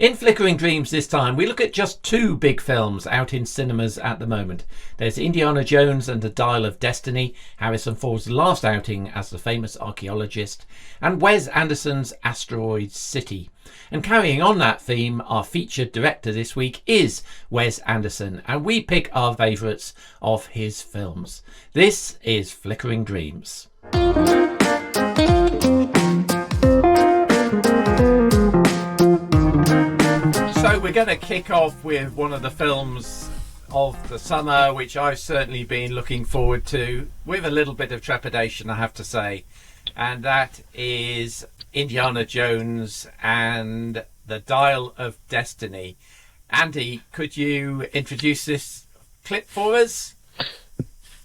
In Flickering Dreams this time, we look at just two big films out in cinemas at the moment. There's Indiana Jones and the Dial of Destiny, Harrison Ford's last outing as the famous archaeologist, and Wes Anderson's Asteroid City. And carrying on that theme, our featured director this week is Wes Anderson, and we pick our favourites of his films. This is Flickering Dreams. So we're going to kick off with one of the films of the summer, which I've certainly been looking forward to with a little bit of trepidation, I have to say, and that is Indiana Jones and the Dial of Destiny. Andy, could you introduce this clip for us?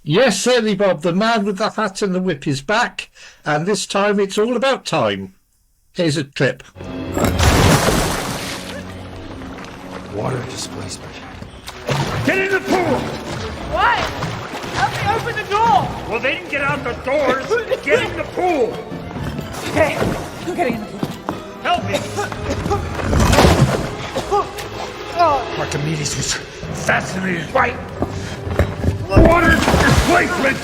Yes, certainly, Bob. The man with the hat and the whip is back, and this time it's all about time. Here's a clip. Water displacement. Get in the pool! Why? Help me open the door! Well, they didn't get out the doors. Get in the pool! Okay, I'm getting in the pool. Help me! Archimedes was fascinated by water displacement!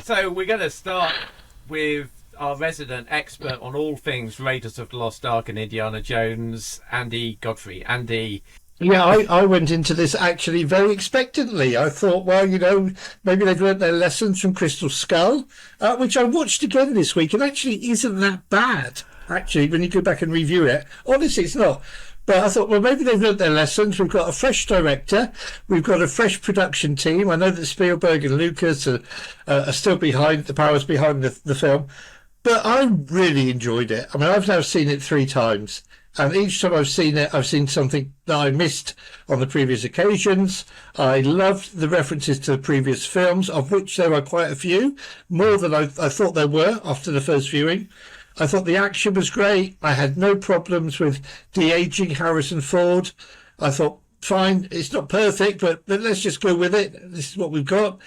So we're going to start with our resident expert on all things Raiders of the Lost Ark and Indiana Jones, Andy Godfrey. Andy. Yeah, I went into this actually very expectantly. I thought, well, maybe they've learnt their lessons from Crystal Skull, which I watched again this week, and actually isn't that bad, actually, when you go back and review it. Honestly, it's not. But I thought, well, maybe they've learnt their lessons. We've got a fresh director. We've got a fresh production team. I know that Spielberg and Lucas are still behind, the powers behind the film. But I really enjoyed it. I mean, I've now seen it 3 times. And each time I've seen it, I've seen something that I missed on the previous occasions. I loved the references to the previous films, of which there are quite a few, more than I thought there were after the first viewing. I thought the action was great. I had no problems with de-aging Harrison Ford. I thought, fine, it's not perfect, but let's just go with it. This is what we've got.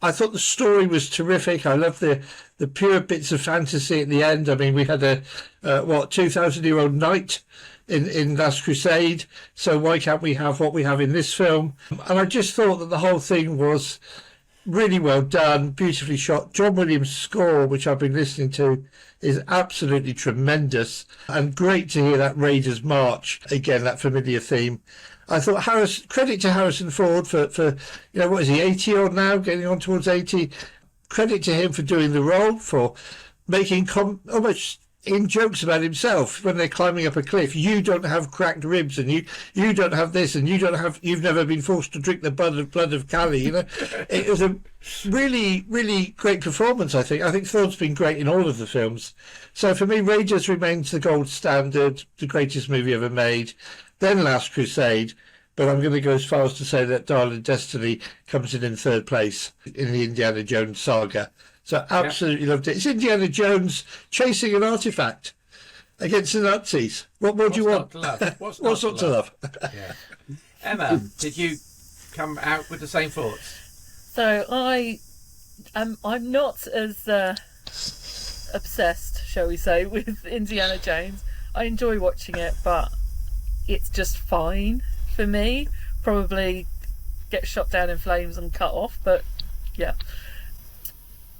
I thought the story was terrific. I loved the pure bits of fantasy at the end. I mean, we had a 2,000-year-old knight in Last Crusade, so why can't we have what we have in this film? And I just thought that the whole thing was really well done, beautifully shot. John Williams' score, which I've been listening to, is absolutely tremendous, and great to hear that Raiders March again, that familiar theme. I thought credit to Harrison Ford for what is he, 80 odd now, getting on towards 80. Credit to him for doing the role, for making almost in jokes about himself when they're climbing up a cliff. You don't have cracked ribs, and you don't have this, and you've never been forced to drink the blood of Cali. It was a really, really great performance. I think Ford's been great in all of the films. So for me, Raiders remains the gold standard, the greatest movie ever made. Then Last Crusade, but I'm going to go as far as to say that Dial of Destiny comes in 3rd place in the Indiana Jones saga. So absolutely loved it. It's Indiana Jones chasing an artifact against the Nazis. What more do you want? What's not to love? Yeah. Emma, did you come out with the same thoughts? So I'm not as obsessed, shall we say, with Indiana Jones. I enjoy watching it, but it's just fine for me. Probably get shot down in flames and cut off, but yeah.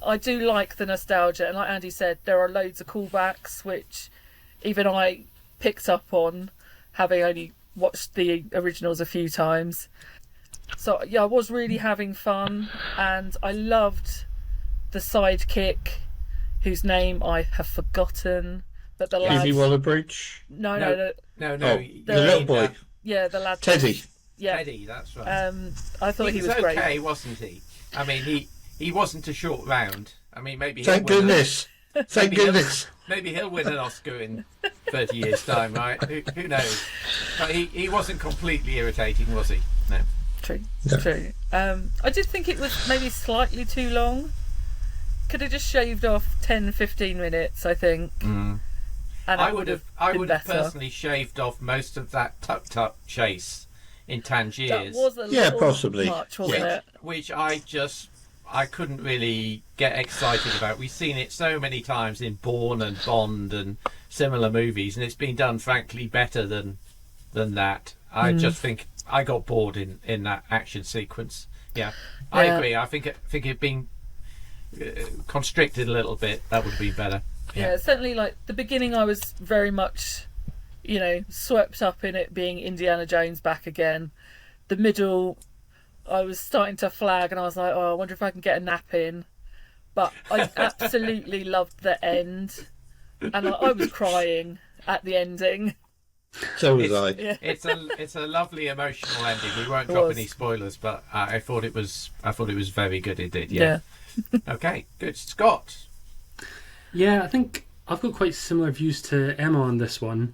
I do like the nostalgia, and like Andy said, there are loads of callbacks which even I picked up on, having only watched the originals a few times. So yeah, I was really having fun, and I loved the sidekick, whose name I have forgotten. But the lad, Waller-Bridge? No. The little boy. Yeah, the lad. Teddy. Yeah. Teddy, that's right. I thought he was okay, great. Wasn't he? I mean, he wasn't a short round. I mean, maybe. Thank goodness. Thank goodness. Maybe he'll win an Oscar in 30 years' time, right? Who knows? But he wasn't completely irritating, was he? No. True. I did think it was maybe slightly too long. Could have just shaved off 10-15 minutes, I think. Mm. And I would have better. personally shaved off most of that tuk-tuk chase in Tangiers. That was a little possibly. much, wasn't it? Which I just I couldn't really get excited about. We've seen it so many times in Bourne and Bond and similar movies, and it's been done, frankly, better than that. I just think I got bored in that action sequence. Yeah, I agree. I think it being constricted a little bit, that would be better. Yeah, certainly. Like the beginning, I was very much, swept up in it being Indiana Jones back again. The middle, I was starting to flag, and I was like, oh, I wonder if I can get a nap in. But I absolutely loved the end, and I was crying at the ending. So was I. Yeah. It's a lovely emotional ending. We won't drop any spoilers, but I thought it was very good indeed. Yeah. Okay, good. Scott. Yeah, I think I've got quite similar views to Emma on this one.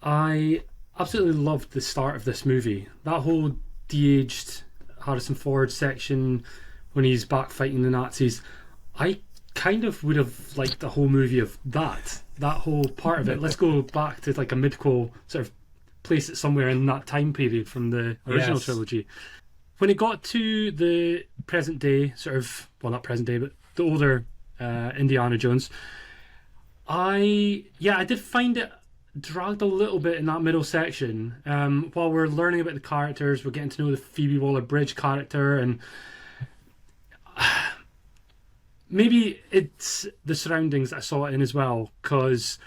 I absolutely loved the start of this movie. That whole de-aged Harrison Ford section when he's back fighting the Nazis. I kind of would have liked the whole movie of that whole part of it. Let's go back to like a mid-quel, sort of place it somewhere in that time period from the original trilogy. When it got to the present day, sort of, well, not present day, but the older Indiana Jones, I did find it dragged a little bit in that middle section. While we're learning about the characters, we're getting to know the Phoebe Waller-Bridge character, and maybe it's the surroundings that I saw it in as well, because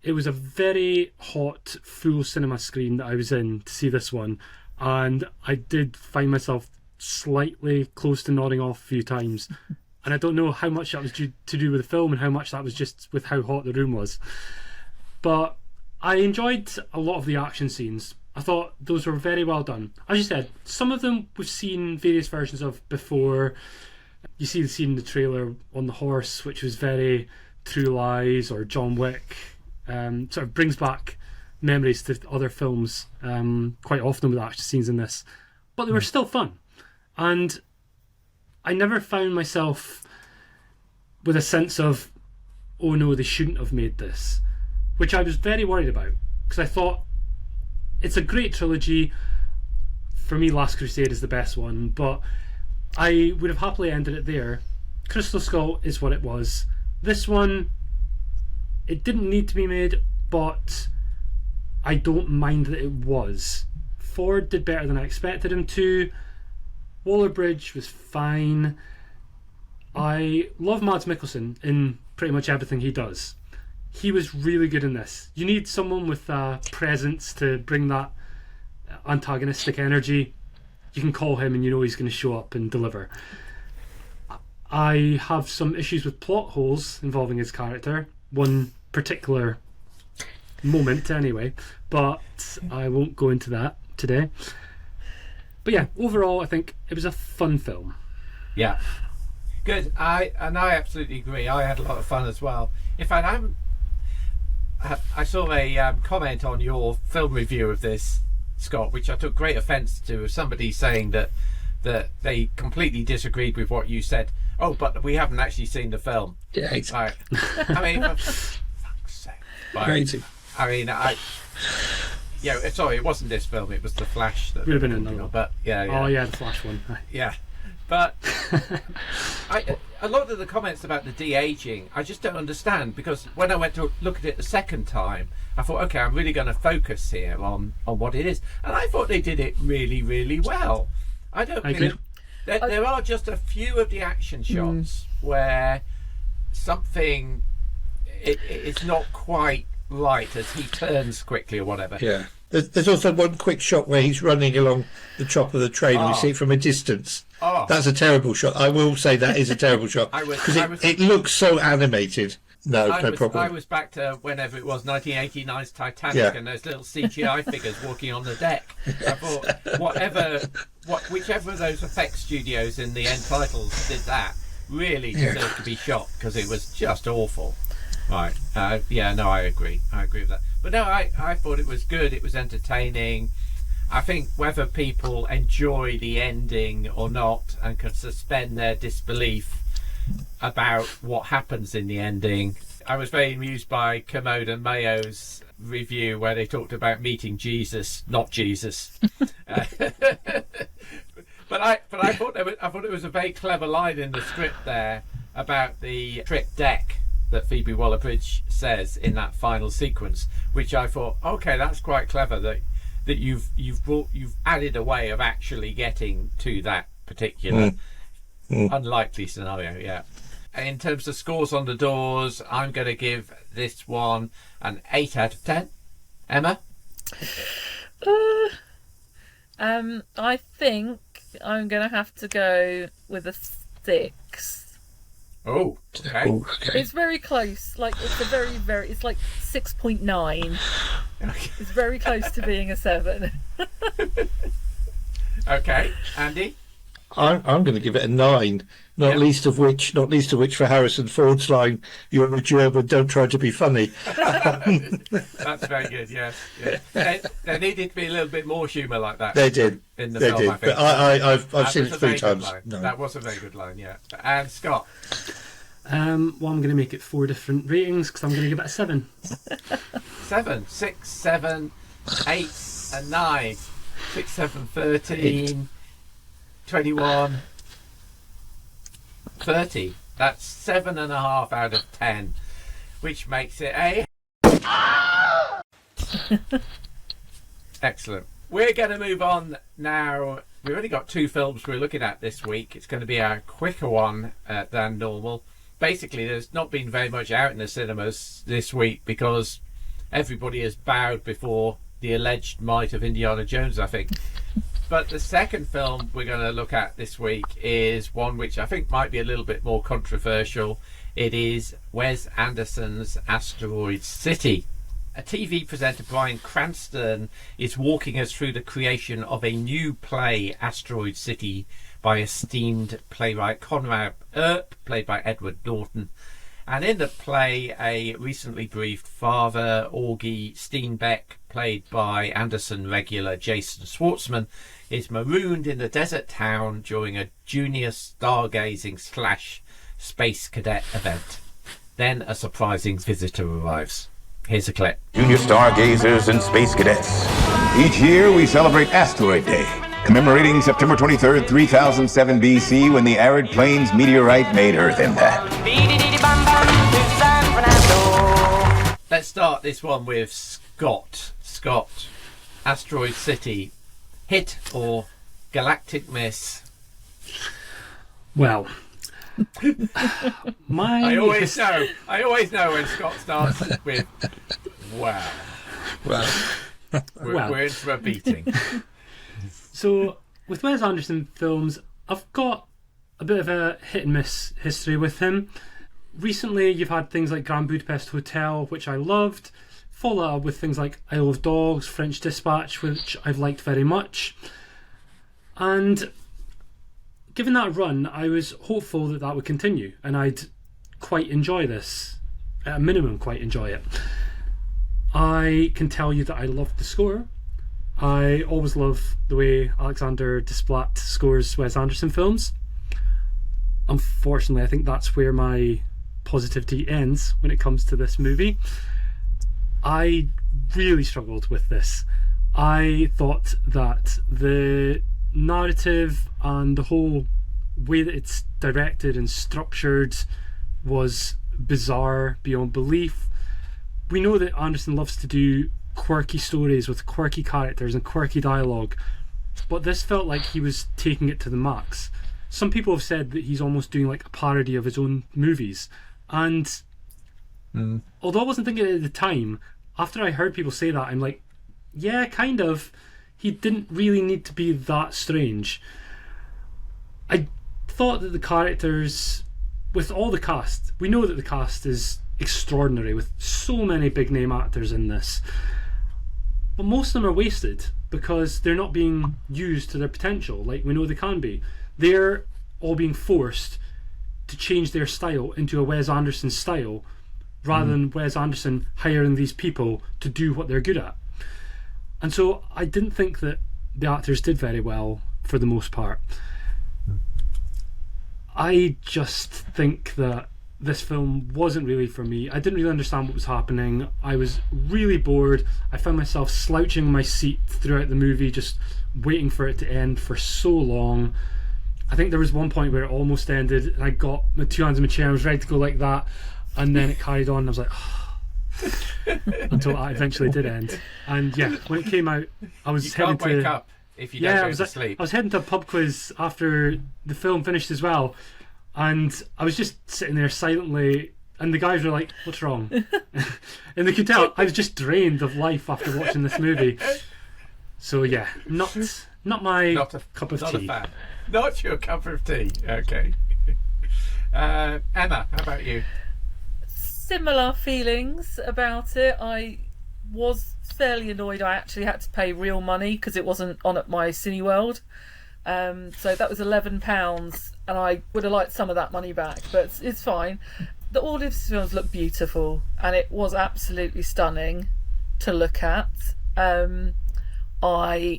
it was a very hot, full cinema screen that I was in to see this one, and I did find myself slightly close to nodding off a few times. And I don't know how much that was due to do with the film and how much that was just with how hot the room was. But I enjoyed a lot of the action scenes. I thought those were very well done. As you said, some of them we've seen various versions of before. You see the scene in the trailer on the horse, which was very True Lies or John Wick. Sort of brings back memories to other films quite often with action scenes in this. But they were still fun. And I never found myself with a sense of, oh no, they shouldn't have made this, which I was very worried about, because I thought it's a great trilogy. For me, Last Crusade is the best one, but I would have happily ended it there. Crystal Skull is what it was. This one, it didn't need to be made, but I don't mind that it was. Ford did better than I expected him to. Waller-Bridge was fine. I love Mads Mikkelsen in pretty much everything he does. He was really good in this. You need someone with a presence to bring that antagonistic energy. You can call him and you know he's going to show up and deliver. I have some issues with plot holes involving his character. One particular moment anyway, but I won't go into that today. But yeah, overall, I think it was a fun film. Yeah, good. I absolutely agree. I had a lot of fun as well. In fact, I saw a comment on your film review of this, Scott, which I took great offence to. Somebody saying that they completely disagreed with what you said. Oh, but we haven't actually seen the film. Yeah, exactly. I mean, for fuck's sake. Crazy. I mean, yeah, sorry, it wasn't this film. It was The Flash. That would have been another one. But yeah. Oh yeah, The Flash one. Yeah, but a lot of the comments about the de-aging, I just don't understand, because when I went to look at it the second time, I thought, okay, I'm really going to focus here on what it is, and I thought they did it really, really well. I think there are just a few of the action shots where something it's not quite right as he turns quickly or whatever. Yeah. There's also one quick shot where he's running along the top of the train and we see it from a distance. Oh. That's a terrible shot. I will say that is a terrible shot. Because it looks so animated. No problem. I was back to whenever it was, 1989's Titanic, and those little CGI figures walking on the deck. I thought, whichever of those effects studios in the end titles did that really deserved to be shot, because it was just awful. Right. I agree. I agree with that. But no, I thought it was good. It was entertaining. I think whether people enjoy the ending or not and can suspend their disbelief about what happens in the ending. I was very amused by Kermode and Mayo's review where they talked about meeting Jesus, not Jesus. But I thought it was a very clever line in the script there about the trick deck that Phoebe Waller-Bridge says in that final sequence, which I thought, okay, that's quite clever that you've added a way of actually getting to that particular unlikely scenario. Yeah. In terms of scores on the doors, I'm going to give this one an 8 out of 10. Emma? I think I'm going to have to go with a 6. Oh, okay. Oh, okay. It's very close. Like, it's a very, it's like 6.9. It's very close to being a 7. Okay, Andy? I'm going to give it a 9. Not least of which for Harrison Ford's line, "You're a German, don't try to be funny." That's very good. Yes. There needed to be a little bit more humour like that. They did. In the They film, did. I think. But I've seen it was a 3 very good times. line. No. That was a very good line. Yeah. And Scott? Well, I'm going to make it 4 different ratings because I'm going to give it a 7. 7, 6, 7, 8, and 9. 6, 7, 13, 21, 30. That's 7.5 out of 10, which makes it a... Excellent. We're going to move on now. We've only got 2 films we're looking at this week. It's going to be a quicker one than normal. Basically, there's not been very much out in the cinemas this week because everybody has bowed before the alleged might of Indiana Jones, I think. But the second film we're going to look at this week is one which I think might be a little bit more controversial. It is Wes Anderson's Asteroid City. A TV presenter, Bryan Cranston, is walking us through the creation of a new play, Asteroid City, by esteemed playwright Conrad Earp, played by Edward Norton. And in the play, a recently bereaved father, Augie Steenbeck, played by Anderson regular Jason Schwartzman, is marooned in the desert town during a junior stargazing / space cadet event. Then a surprising visitor arrives. Here's a clip. Junior stargazers and space cadets. Each year we celebrate Asteroid Day, commemorating September 23rd, 3007 BC, when the arid plains meteorite made Earth impact. Let's start this one with Scott. Scott, Asteroid City, hit or galactic miss? Well, I always know when Scott starts with wow. Well, We're in for a beating. So, with Wes Anderson films, I've got a bit of a hit and miss history with him. Recently, you've had things like Grand Budapest Hotel, which I loved, followed up with things like Isle of Dogs, French Dispatch, which I've liked very much. And given that run, I was hopeful that that would continue, and I'd quite enjoy this. At a minimum, quite enjoy it. I can tell you that I loved the score. I always love the way Alexander Desplat scores Wes Anderson films. Unfortunately, I think that's where my positivity ends when it comes to this movie. I really struggled with this. I thought that the narrative and the whole way that it's directed and structured was bizarre beyond belief. We know that Anderson loves to do quirky stories with quirky characters and quirky dialogue, but this felt like he was taking it to the max. Some people have said that he's almost doing like a parody of his own movies, and although I wasn't thinking it at the time, after I heard people say that, I'm like, yeah, kind of. He didn't really need to be that strange. I thought that the characters, with all the cast, we know that the cast is extraordinary with so many big name actors in this, but most of them are wasted because they're not being used to their potential like we know they can be. They're all being forced to change their style into a Wes Anderson style rather than Wes Anderson hiring these people to do what they're good at. And so I didn't think that the actors did very well for the most part. I just think that this film wasn't really for me. I didn't really understand what was happening. I was really bored. I found myself slouching in my seat throughout the movie, just waiting for it to end for so long. I think there was one point where it almost ended, and I got my two hands in my chair, and I was ready to go like that, and then it carried on, and I was like, until it eventually did end. And yeah, when it came out, I was heading to... wake up if you don't go to sleep. I was heading to a pub quiz after the film finished as well, and I was just sitting there silently, and the guys were like, "What's wrong?" And they could tell I was just drained of life after watching this movie. So yeah, not my cup of tea. Not a fan. Not your cup of tea. Okay. Emma, how about you? Similar feelings about it. I was fairly annoyed I actually had to pay real money because it wasn't on at my Cineworld. So that was £11, and I would have liked some of that money back, but it's fine. All of these films look beautiful, and it was absolutely stunning to look at. I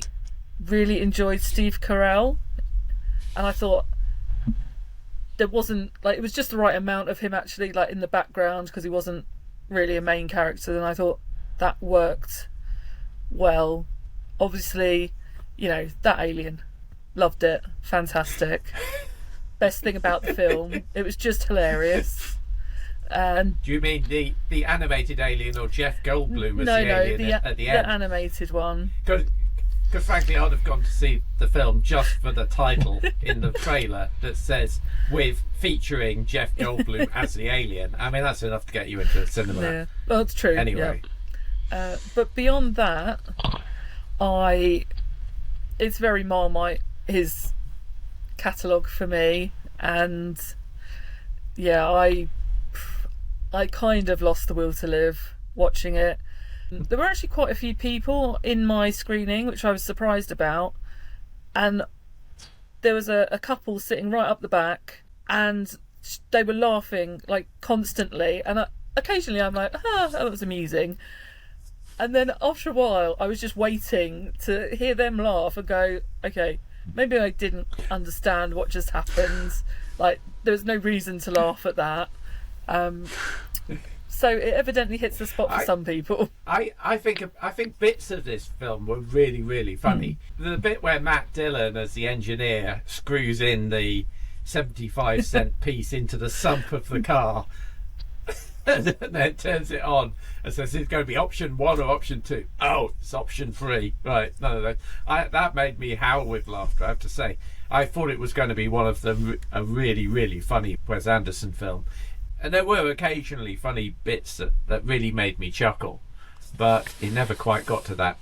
really enjoyed Steve Carell, and I thought there wasn't, like, it was just the right amount of him actually, like, in the background, because he wasn't really a main character, and I thought that worked well. Obviously, you know, that alien, loved it, fantastic. Best thing about the film, it was just hilarious. And do you mean the animated alien, or Jeff Goldblum as the alien at the end? The animated one. Because frankly, I'd have gone to see the film just for the title in the trailer that says featuring Jeff Goldblum as the alien. I mean, that's enough to get you into the cinema. Yeah, well, it's true. Anyway, yeah. But beyond that, it's very Marmite, his catalogue for me, and yeah, I kind of lost the will to live watching it. There were actually quite a few people in my screening, which I was surprised about, and there was a couple sitting right up the back, and they were laughing like constantly, and occasionally I'm like, that was amusing, and then after a while I was just waiting to hear them laugh and go, okay, maybe I didn't understand what just happened, like there was no reason to laugh at that. So it evidently hits the spot for some people. I think bits of this film were really, really funny. The bit where Matt Dillon as the engineer screws in the 75-cent piece into the sump of the car and then turns it on and says it's going to be option 1 or option 2. Oh, it's option 3. Right, none of those. That made me howl with laughter, I have to say. I thought it was going to be one of a really, really funny Wes Anderson film. And there were occasionally funny bits that really made me chuckle, but it never quite got to that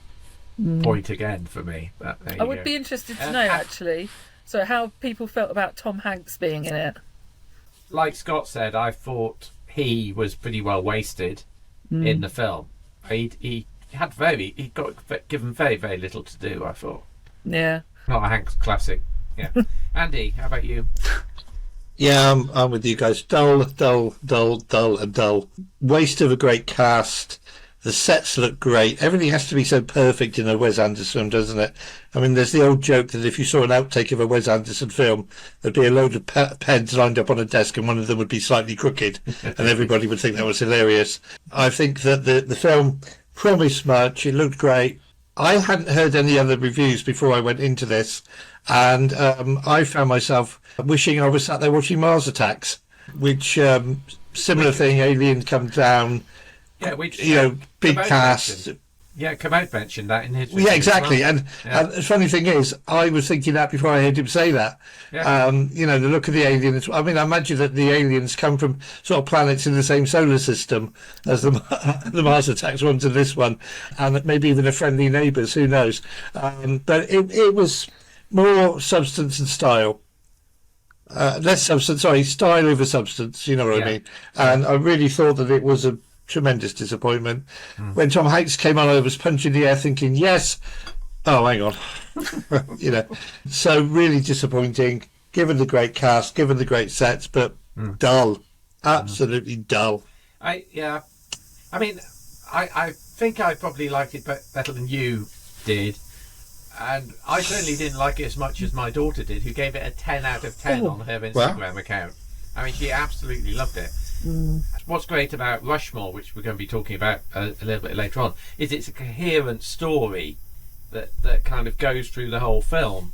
point again for me. But I would be interested to know, actually, so how people felt about Tom Hanks being in it. Like Scott said, I thought he was pretty well wasted in the film. He got given very, very little to do, I thought. Yeah. Not a Hanks classic. Yeah. Andy, how about you? Yeah, I'm with you guys. Dull, and dull. Waste of a great cast. The sets look great. Everything has to be so perfect in a Wes Anderson film, doesn't it? I mean, there's the old joke that if you saw an outtake of a Wes Anderson film, there'd be a load of pens lined up on a desk and one of them would be slightly crooked and everybody would think that was hilarious. I think that the film promised much. It looked great. I hadn't heard any other reviews before I went into this, and I found myself wishing I was sat there watching Mars Attacks, which similar thing, alien come down, big cast. Kermode mentioned that in his review. Yeah, exactly. Well. And the funny thing is, I was thinking that before I heard him say that. Yeah. The look of the aliens. I mean, I imagine that the aliens come from sort of planets in the same solar system as the Mars Attacks ones and this one, and maybe even a friendly neighbours. Who knows? But it was more substance and style. Less substance, style over substance. You know what I mean? And I really thought that it was a tremendous disappointment. When Tom Hanks came on, I was punching the air thinking, yes. Oh, hang on. So really disappointing, given the great cast, given the great sets, but dull. Absolutely dull. I think I probably liked it better than you did. And I certainly didn't like it as much as my daughter did, who gave it a 10 out of 10 on her Instagram account. I mean, she absolutely loved it. What's great about Rushmore, which we're going to be talking about a little bit later on, is it's a coherent story that kind of goes through the whole film.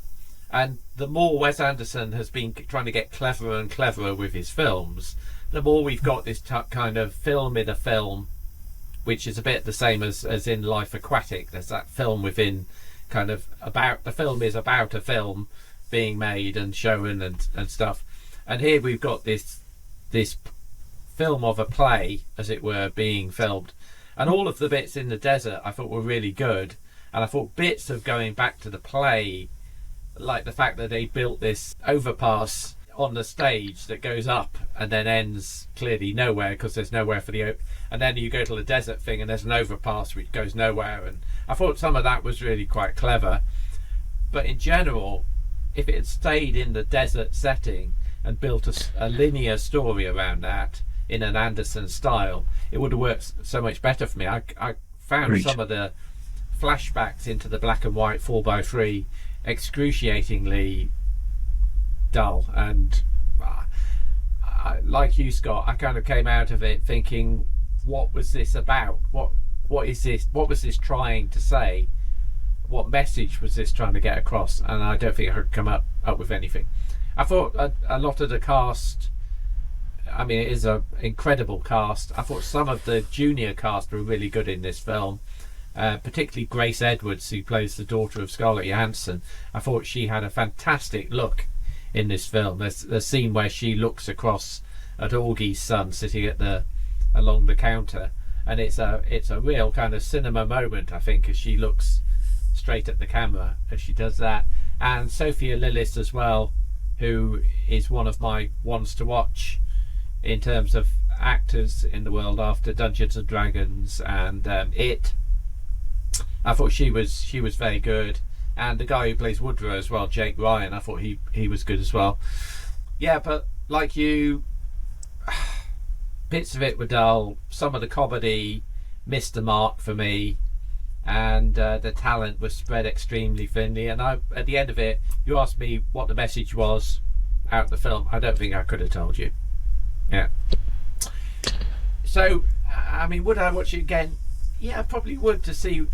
And the more Wes Anderson has been trying to get cleverer and cleverer with his films, the more we've got this kind of film in a film, which is a bit the same as in Life Aquatic. There's that film within, kind of about, the film is about a film being made and shown and stuff. And here we've got this film of a play, as it were, being filmed. And all of the bits in the desert I thought were really good. And I thought bits of going back to the play, like the fact that they built this overpass on the stage that goes up and then ends clearly nowhere because there's nowhere for the and then you go to the desert thing and there's an overpass which goes nowhere, and I thought some of that was really quite clever. But in general, if it had stayed in the desert setting and built a linear story around that in an Anderson style, it would have worked so much better for me. I found some of the flashbacks into the black and white 4x3 excruciatingly dull, and like you, Scott, I kind of came out of it thinking, what was this about? What is this? What was this trying to say? What message was this trying to get across? And I don't think I could come up with anything. I thought a lot of the cast, I mean, it is an incredible cast. I thought some of the junior cast were really good in this film. Particularly Grace Edwards, who plays the daughter of Scarlett Johansson. I thought she had a fantastic look in this film. There's a scene where she looks across at Augie's son sitting along the counter, and it's a real kind of cinema moment, I think, as she looks straight at the camera as she does that. And Sophia Lillis as well, who is one of my ones to watch in terms of actors in the world after Dungeons and Dragons and It. I thought she was very good, and the guy who plays Woodrow as well, Jake Ryan, I thought he was good as well. Yeah, but like you, bits of it were dull. Some of the comedy missed the mark for me, and the talent was spread extremely thinly. And at the end of it, you asked me what the message was out of the film. I don't think I could have told you. Yeah. So, I mean, would I watch it again? Yeah, I probably would, to see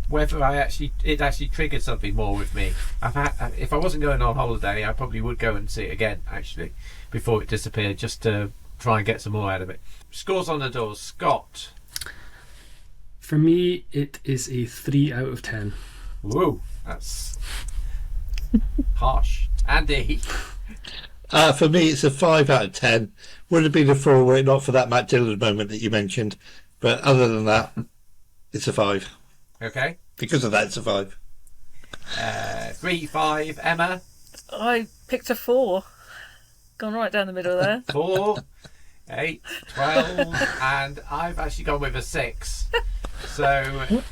whether it actually triggered something more with me. If I wasn't going on holiday, I probably would go and see it again, actually, before it disappeared, just to try and get some more out of it. Scores on the doors. Scott. For me, it is a 3 out of 10. Whoa, that's harsh. Andy. For me, it's a 5 out of 10. Would have been a 4 were it not for that Matt Dillon moment that you mentioned. But other than that, it's a 5. Okay. Because of that, it's a 5. 3, 5. Emma? I picked a 4. Gone right down the middle there. 4, 8, 12, and I've actually gone with a 6. So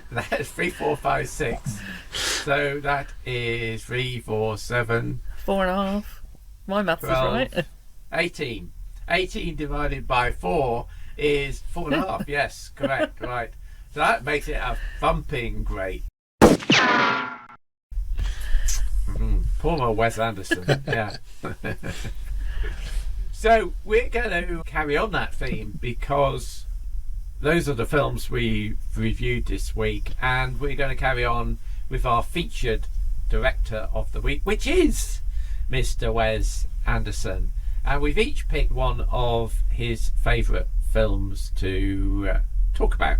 that's 3, 4, 5, 6. So that is 3, 4, 7. 4.5. My maths 12, is right. 18. 18 divided by 4 is 4.5. Yes, correct. Right. So that makes it a thumping great. Poor old Wes Anderson. Yeah. So we're going to carry on that theme, because those are the films we reviewed this week, and we're going to carry on with our featured director of the week, which is Mr. Wes Anderson. And we've each picked one of his favourite films to talk about.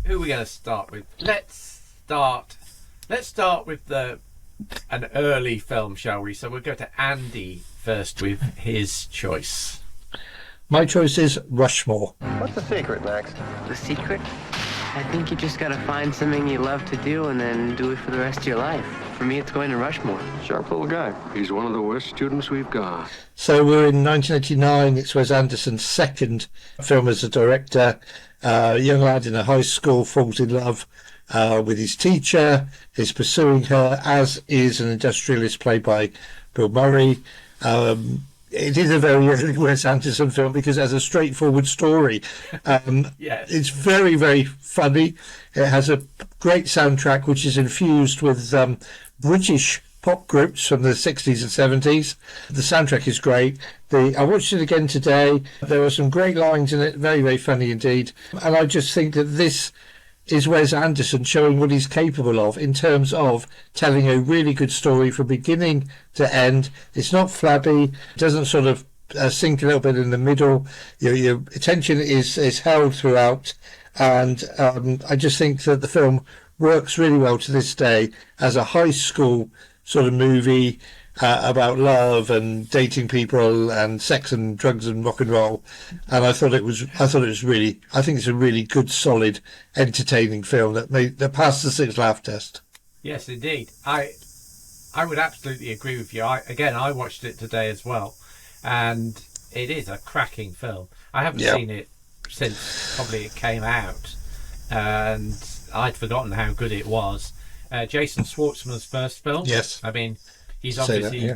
Who are we going to start with? Let's start with an early film, shall we? So we'll go to Andy first with his choice. My choice is Rushmore. What's the secret, Max? The secret? I think you just gotta find something you love to do and then do it for the rest of your life. For me, it's going to Rushmore. Sharp little guy. He's one of the worst students we've got. So we're in 1989. It's Wes Anderson's second film as a director. A young lad in a high school falls in love with his teacher, is pursuing her, as is an industrialist played by Bill Murray. It is a very early Wes Anderson film because it has a straightforward story. Yes. It's very, very funny. It has a great soundtrack which is infused with British pop groups from the 60s and 70s. The soundtrack is great. I watched it again today. There are some great lines in it, very, very funny indeed. And I just think that this is Wes Anderson showing what he's capable of in terms of telling a really good story from beginning to end. It's not flabby, it doesn't sort of sink a little bit in the middle. Your attention is held throughout, and I just think that the film works really well to this day as a high school sort of movie about love and dating people and sex and drugs and rock and roll. And I think it's a really good, solid, entertaining film that passed the 6 laugh test. Yes, indeed. I would absolutely agree with you. I watched it today as well, and it is a cracking film. I haven't seen it since probably it came out, and I'd forgotten how good it was. Jason Schwartzman's first film. Yes. I mean, he's obviously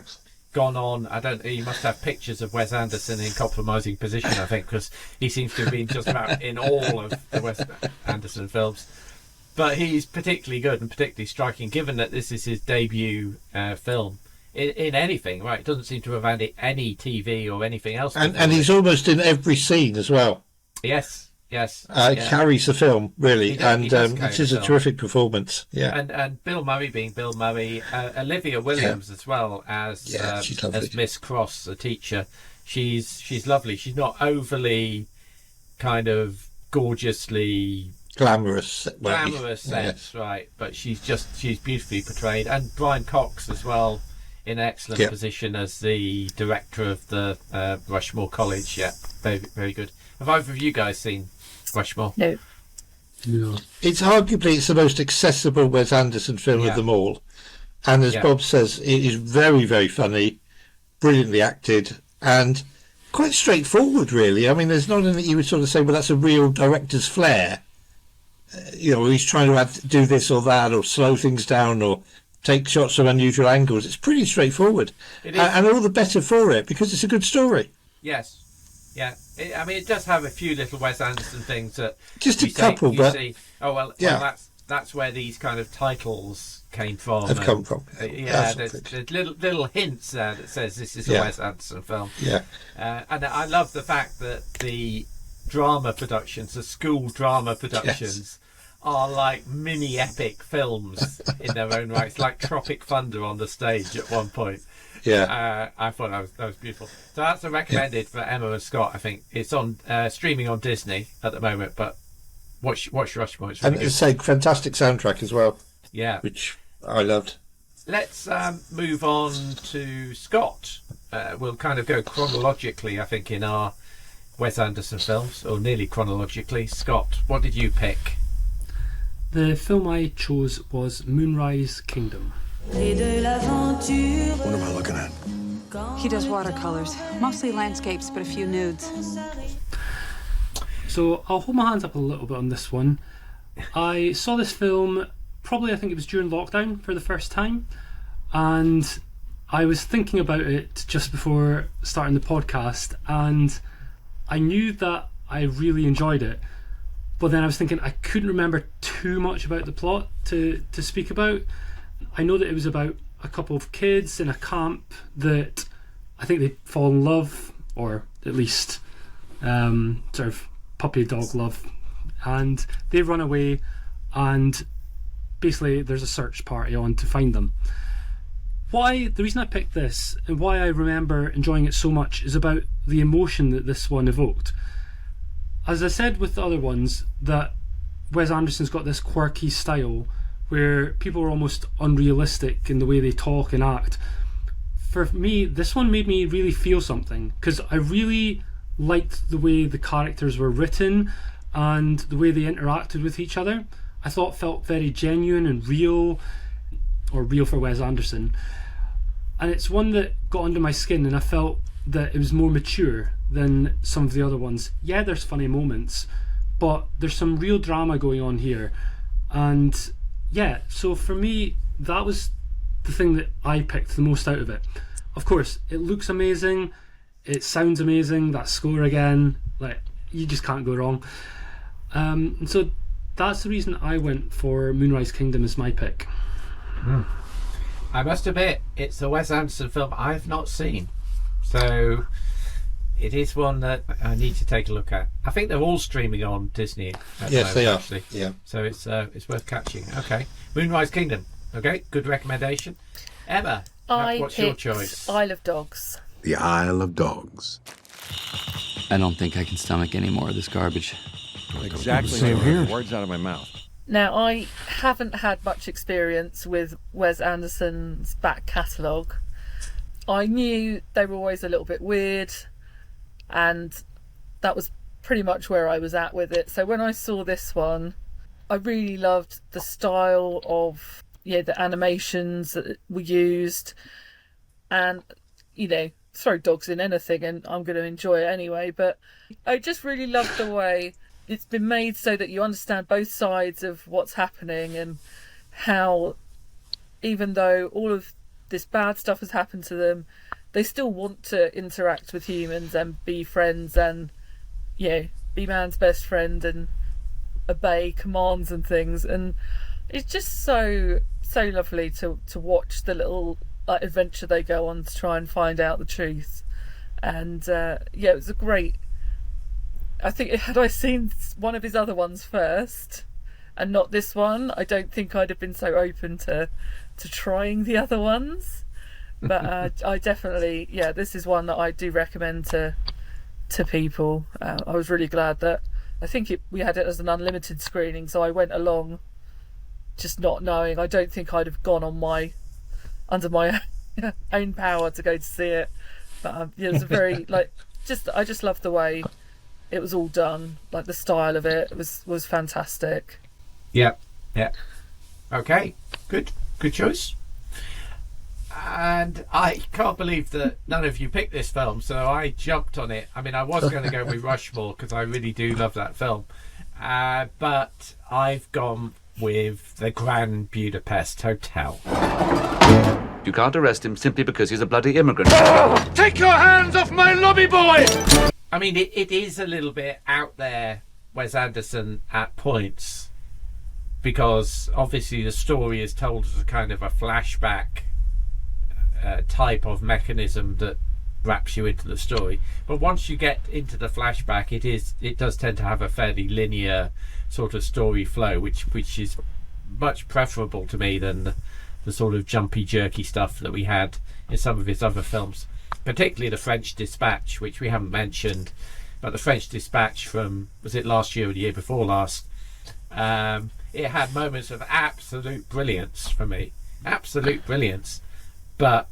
gone on. He must have pictures of Wes Anderson in compromising position, I think, because he seems to have been just about in all of the Wes Anderson films. But he's particularly good and particularly striking, given that this is his debut film in anything. Right? It doesn't seem to have had any TV or anything else. And he's almost in every scene as well. Yes. Carries the film really, it is a terrific performance. Yeah, and Bill Murray being Bill Murray, Olivia Williams as well as Miss Cross, the teacher. She's lovely. She's not overly kind of gorgeously glamorous sense, right? But she's beautifully portrayed, and Brian Cox as well in an excellent position as the director of the Rushmore College. Yeah, very very good. Have either of you guys seen Rushmore? No. It's arguably the most accessible Wes Anderson film of them all, and as Bob says, it is very, very funny, brilliantly acted, and quite straightforward really. I mean, there's not anything you would sort of say, well, that's a real director's flair, he's trying to do this or that, or slow things down, or take shots from unusual angles. It's pretty straightforward, and all the better for it, because it's a good story. Yes. Yeah, it does have a few little Wes Anderson things that just a couple, but that's where these kind of titles came from. Come from. There's little hints there that says this is a Wes Anderson film. Yeah, and I love the fact that the drama productions, the school drama productions, are like mini epic films in their own right. It's like Tropic Thunder on the stage at one point. I thought that was beautiful. So that's a recommended for Emma and Scott. I think it's on streaming on Disney at the moment. But watch Rushmore. It's really good. It's a fantastic soundtrack as well. Yeah, which I loved. Let's move on to Scott. We'll kind of go chronologically, I think, in our Wes Anderson films, or nearly chronologically. Scott, what did you pick? The film I chose was Moonrise Kingdom. What am I looking at? He does watercolors, mostly landscapes, but a few nudes. So I'll hold my hands up a little bit on this one. I saw this film I think it was during lockdown for the first time, and I was thinking about it just before starting the podcast, and I knew that I really enjoyed it, but then I was thinking I couldn't remember too much about the plot to speak about. I know that it was about a couple of kids in a camp that I think they fall in love, or at least sort of puppy dog love, and they run away, and basically there's a search party on to find them. The reason I picked this and why I remember enjoying it so much is about the emotion that this one evoked. As I said with the other ones, that Wes Anderson's got this quirky style where people are almost unrealistic in the way they talk and act. For me, this one made me really feel something, because I really liked the way the characters were written and the way they interacted with each other. I thought it felt very genuine and real, or real for Wes Anderson. And it's one that got under my skin, and I felt that it was more mature than some of the other ones. Yeah, there's funny moments, but there's some real drama going on here. And yeah, so for me, that was the thing that I picked the most out of it. Of course, it looks amazing, it sounds amazing, that score again, like, you just can't go wrong. And so that's the reason I went for Moonrise Kingdom as my pick. I must admit, it's a Wes Anderson film I've not seen. So it is one that I need to take a look at. I think they're all streaming on Disney. Yes, they are. Actually. Yeah. So it's worth catching. Okay. Moonrise Kingdom. Okay, good recommendation. Emma, what's your choice? Isle of Dogs. The Isle of Dogs. I don't think I can stomach any more of this garbage. Exactly. Same here. Words out of my mouth. Now, I haven't had much experience with Wes Anderson's back catalogue. I knew they were always a little bit weird, and that was pretty much where I was at with it. So when I saw this one, I really loved the style of the animations that were used, and throw dogs in anything and I'm going to enjoy it anyway. But I just really loved the way it's been made so that you understand both sides of what's happening, and how even though all of this bad stuff has happened to them, they still want to interact with humans and be friends and be man's best friend and obey commands and things. And it's just so lovely to watch the little adventure they go on to try and find out the truth. And it was a great, I think, had I seen one of his other ones first and not this one, I don't think I'd have been so open to trying the other ones. But I definitely, this is one that I do recommend to people. I was really glad that I think we had it as an unlimited screening, so I went along just not knowing. I don't think I'd have gone on under my own power to go to see it. But it was a very I just loved the way it was all done. Like the style of it was fantastic. Yeah. Okay, good choice. And I can't believe that none of you picked this film, so I jumped on it. I mean, I was going to go with Rushmore because I really do love that film, but I've gone with The Grand Budapest Hotel. You can't arrest him simply because he's a bloody immigrant. Take your hands off my lobby boy! I mean, it is a little bit out there, Wes Anderson, at points, because obviously the story is told as a kind of a flashback type of mechanism that wraps you into the story. But once you get into the flashback, it does tend to have a fairly linear sort of story flow, which is much preferable to me than the sort of jumpy, jerky stuff that we had in some of his other films, particularly The French Dispatch, which we haven't mentioned. But The French Dispatch from, was it last year or the year before last? It had moments of absolute brilliance for me, absolute brilliance, but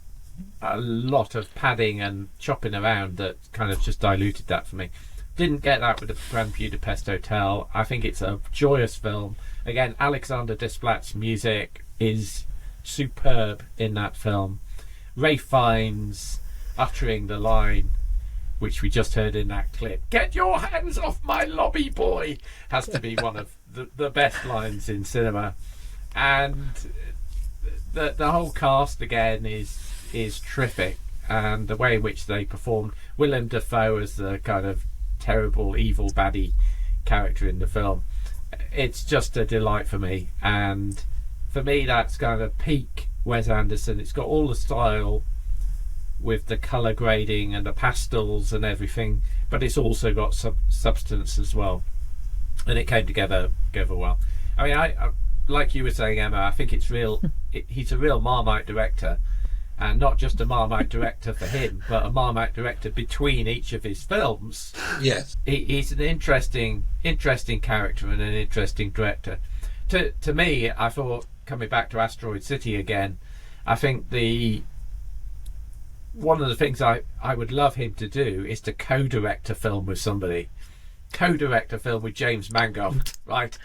a lot of padding and chopping around that kind of just diluted that for me. Didn't get that with The Grand Budapest Hotel. I think it's a joyous film. Again, Alexander Desplat's music is superb in that film. Ralph Fiennes uttering the line which we just heard in that clip, "Get your hands off my lobby boy," has to be one of the best lines in cinema. And the whole cast again is terrific, and the way in which they performed. Willem Dafoe as the kind of terrible evil baddie character in the film, it's just a delight for me. And for me, that's kind of peak Wes Anderson. It's got all the style with the colour grading and the pastels and everything, but it's also got some substance as well, and it came together well. I mean, I like you were saying, Emma, I think it's real. He's a real Marmite director, and not just a Marmite director for him, but a Marmite director between each of his films. Yes, he's an interesting character and an interesting director. To me, I thought, coming back to Asteroid City again, I think one of the things I would love him to do is to co-direct a film with somebody. Co-direct a film with James Mangold, right?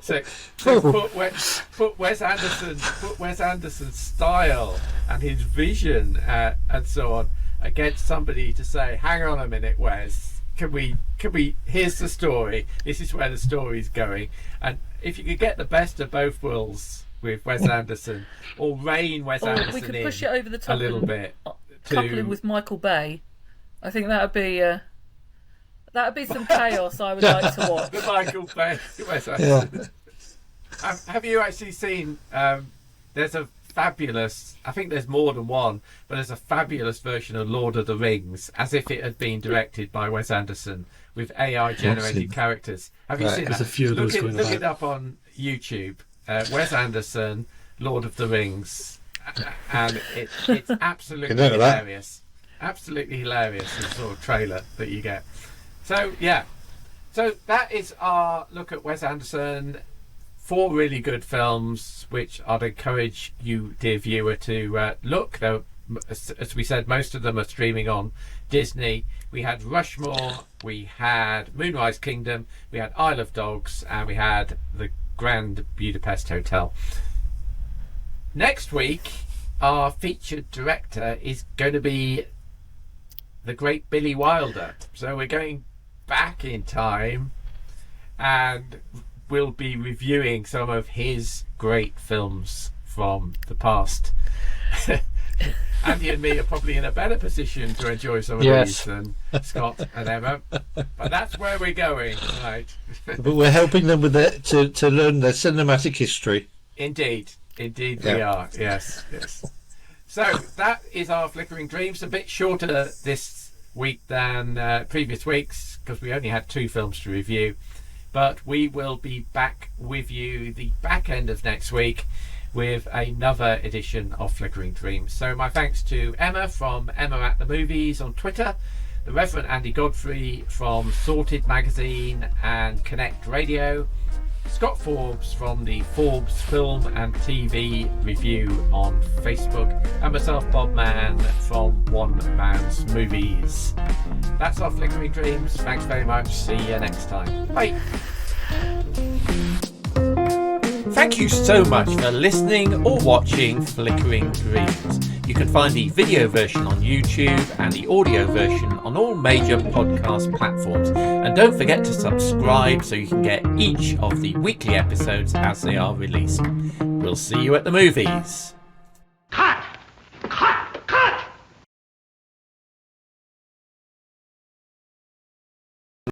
So put Wes Anderson's style and his vision and so on against somebody to say, hang on a minute, Wes, can we here's the story, this is where the story's going. And if you could get the best of both worlds with Wes Anderson, or rein Wes Anderson we could push it over the top a little bit, couple him with Michael Bay. I think that would be some chaos I would like to watch. The Michael Bay Wes Anderson. Have you actually seen there's a fabulous, I think there's more than one, but there's a fabulous version of Lord of the Rings, as if it had been directed by Wes Anderson, with AI generated characters. Have you seen that? There's a few of those going Look it up on YouTube. Wes Anderson, Lord of the Rings, and it's absolutely hilarious. Absolutely hilarious, the sort of trailer that you get. So yeah, so that is our look at Wes Anderson. 4 really good films, which I'd encourage you, dear viewer, to look. Though, as we said, most of them are streaming on Disney. We had Rushmore, we had Moonrise Kingdom, we had Isle of Dogs, and we had the Grand Budapest Hotel. Next week, our featured director is going to be the great Billy Wilder. So we're going back in time, and we'll be reviewing some of his great films from the past. Andy and me are probably in a better position to enjoy some of these than Scott and Emma, but that's where we're going tonight. But we're helping them with to learn their cinematic history. Indeed we are. Yes. So that is our Flickering Dreams. A bit shorter this week than previous weeks, because we only had 2 films to review, but we will be back with you the back end of next week with another edition of Flickering Dreams. So my thanks to Emma from Emma at the Movies on Twitter, the Reverend Andy Godfrey from Sorted Magazine and Konnect Radio, Scott Forbes from the Forbes Film and TV Review on Facebook, and myself, Bob Mann, from One Man's Movies. That's our Flickering Dreams. Thanks very much. See you next time. Bye. Thank you so much for listening or watching Flickering Dreams. You can find the video version on YouTube and the audio version on all major podcast platforms. And don't forget to subscribe so you can get each of the weekly episodes as they are released. We'll see you at the movies.